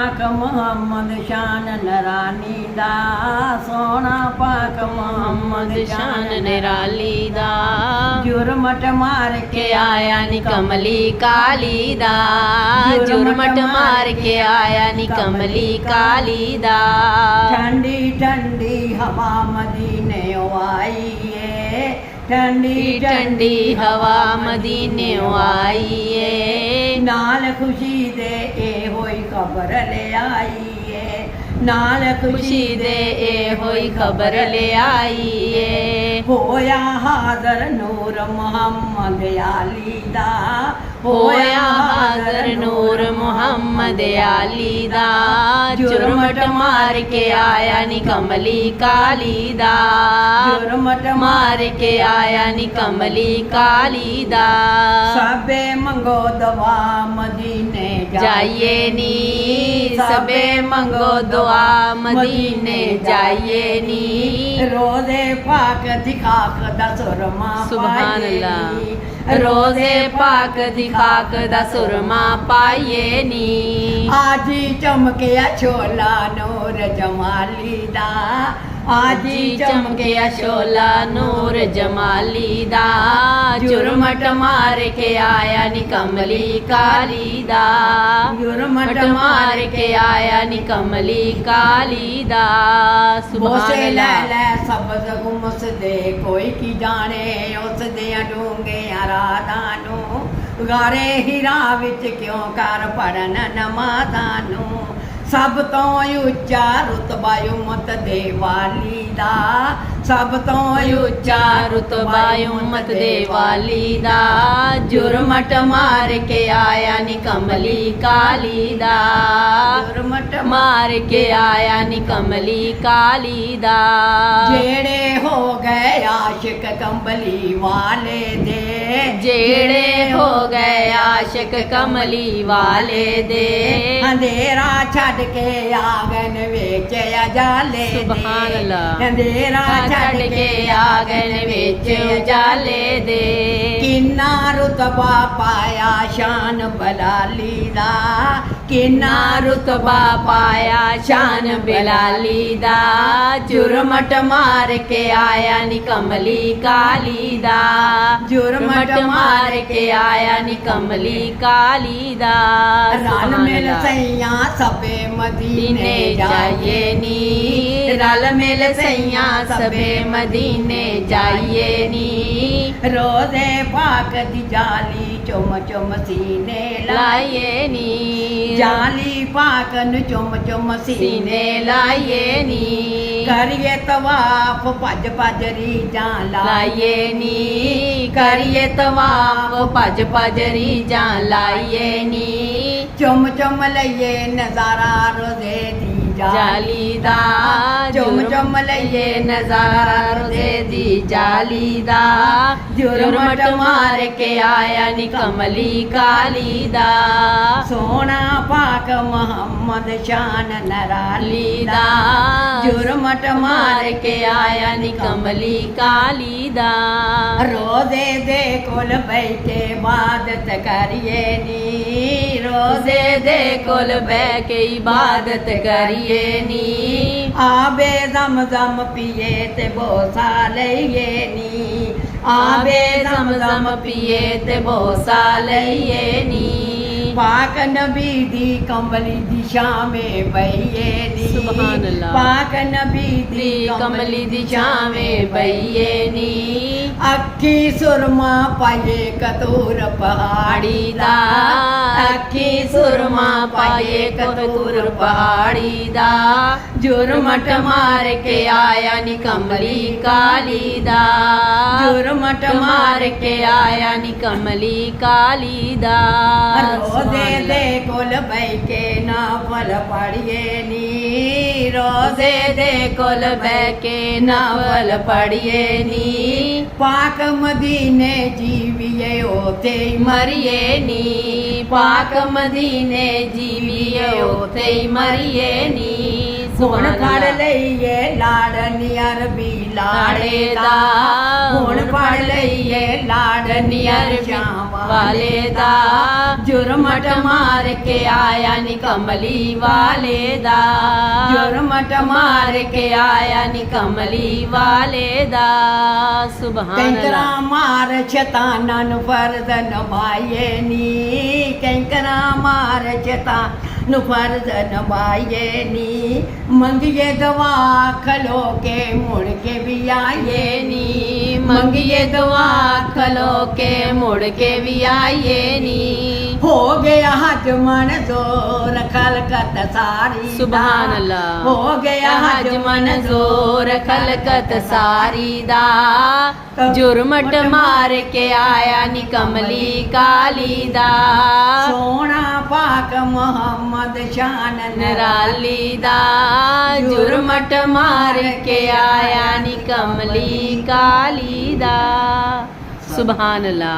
पाक मोहम्मद शान नरानी दा, सोना पाक मोहम्मद शान निराली दा। जुरमट मार के आया नी कमली काली दा, जुरमट मार के आया नी कमली काली दा। ठंडी ठंडी हवा मदीने आई है, ठंडी ठंडी हवा मदीने आई है। नाल खुशी दे ए होई खबर ले आई है, नाल खुशी दे ए होई खबर ले आई है। होया हाज़र नूर मोहम्मद आली दा, होया हाज़र नूर मोहम्मद आली दा। जुरमट मार के आया नी कमली काली दा, जुरमट मार के आया नी कमली काली दा। सबे मंगो दवा मदीने जाइए नी, सबे मंगो दुआ मदीने जाइए नी। रोज़े पाक दिखाक दा सुरमा सुभान अल्लाह। रोज़े पाक दिखाक दा सुरमा पाइए नी। आजी चमकिया छोला नूर जमाली दा, आजी चमकिया शोला नूर जमाली दा। जुरमट मार के आया नी कमली काली दा, जुरमट मार के आया नी कमली काली दा। सुभान अल्लाह। सबज गुमस दे कोई की जाने उस दे डूंगे राधानू, गारे हीरा विच क्यों कर पढ़न नमाज़ानू। सब तो उच्चा रुतबा उम्मत दे वाली दा, सब तो उच्चा रुतबा उम्मत दे वाली दा। जुरमट मार के आया नी कमली काली दा, जुरमट मार के आया नी कमली काली दा। जेड़े हो गए आशिक कंबली वाले दे, जेड़े हो गए आशिक कमली वाले दे। अंधेरा छड़ के आंगन विच अजाले दे, सुभान अल्लाह। अंधेरा छड़ के आंगन विच उजाले दे। किन्ना रुतबा पाया शान बलाली दा, किन्ना रुतबा पाया शान बिलाली दा। जुरमट मार के आया नी कमली काली दा, जुरमट मार के आया नी कमली काली दा। रल मिल सैया सबे मदीने जाइए नी, रल मिल सैया सबे मदीने जाइए नी। रोज़े पाक दी जाली चुम चुम सीने लाइए नी, जाली पाकन चुम चुम सीने सीने लाइए नी। करिए तवाफ भज भज रीजां लाइए नी, करिए तवाफ भज भज रीजां लाइए नी। चुम चुम लइए नजारा रोज़े दी जाली दा, चुम चुम लइए नजारा रोज़े दी जाली दा। जुरमट मार के आया नी कमली काली दा। सोना पाक मोहम्मद शान नराली दा, जुरमट मार के आया नी कमली काली दा। रोज़े दे कोल बैठे इबादत करिए नी, रोज़े दे कोल बैठ के इबादत करिए नी। आबे दम दम पिए ते बोसा लइए नी, आबे दम दम पिए ते बोसा लइए नी। पाक नबी दी कमली दिशा में बइए नी, सुभान अल्लाह। पाक नबी दी कमली दिशा में बइए नी। अखी सुरमा पाए कतूर पहाड़ी दा, अखी सुरमा पाए कतूर पहाड़ी दा। जुरमट मार के आया नी कमली काली दा, जुरमट मार के आया नी कमली काली दा। रोज़े दे कोल बैके नावल पढ़िए नी, रोज़े दे कोल बैके नावल पढ़िए नी। पाक मदीने जीविए ओते मरिए नी, पाक मदीने जीविए ओते मरिए नी। ਹੁਣ ਸੁਭਾਨ ਫੜ ਅੱਲਾ। ਲਈਏ ਲਾੜਨੀ ਅਰਬੀ ਲਾੜੇ ਲਾੜੇ ਦਾ ਦਾ। ਹੁਣ ਫੜ ਲਈਏ ਲਾੜਨੀ ਅਰਬੀ ਅਰਸ਼ਾਂ ਵਾਲੇ ਦਾ। ਜੁਰਮਟ ਮਾਰ ਕੇ ਆਇਆ ਨੀ ਕਮਲੀ ਵਾਲੇ ਦਾ। ਜੁਰਮਟ ਮਾਰ ਕੇ ਆਇਆ ਨੀ ਕਮਲੀ ਵਾਲੇ ਦਾ। ਸੁਭਾਨ ਕੈਂਕਰਾ ਅੱਲਾ। ਮਾਰ ਸ਼ੈਤਾਨਾਂ ਨੂੰ ਫਰਜ਼ ਨਿਭਾਈਏ ਨੀ ਕੈਂਕਰਾ ਮਾਰ ਸ਼ੈਤਾਨ ਨੂੰ ਫਰਜ਼ ਨਿਭਾਈਏ ਨੀ ਮੰਗੀਏ ਦਵਾ ਖਲੋ ਕੇ ਮੁੜ ਕੇ ਵੀ ਆਈਏ ਨੀ ਮੰਗੀਏ ਦੁਆ ਖਲੋ ਕੇ ਮੁੜ ਕੇ ਵੀ ਆਈਏ ਨੀ। ਹੋ ਗਿਆ ਹਜ ਮਨਜ਼ੂਰ ਖਲਕਤ ਸਾਰੀ ਦਾ। ਸੁਭਾਨ ਅੱਲਾ। ਹੋ ਗਿਆ ਹਜ ਹਜ ਮਨਜ਼ੂਰ ਖਲਕਤ ਸਾਰੀ ਦਾ। ਜੁਰਮਟ ਮਾਰ ਕੇ ਆਇਆ ਨੀ ਕਮਲੀ ਕਾਲੀ ਦਾ। ਸੋਹਣਾ ਪਾਕ ਮੁਹੰਮਦ ਸ਼ਾਨ ਨਰਾਲੀ ਦਾ। ਜੁਰਮਟ ਮਾਰ ਕੇ ਆਇਆ ਨੀ ਕਮਲੀ ਕਾਲੀ ਦਾ। ਸੁਭਾਨ ਅੱਲਾ।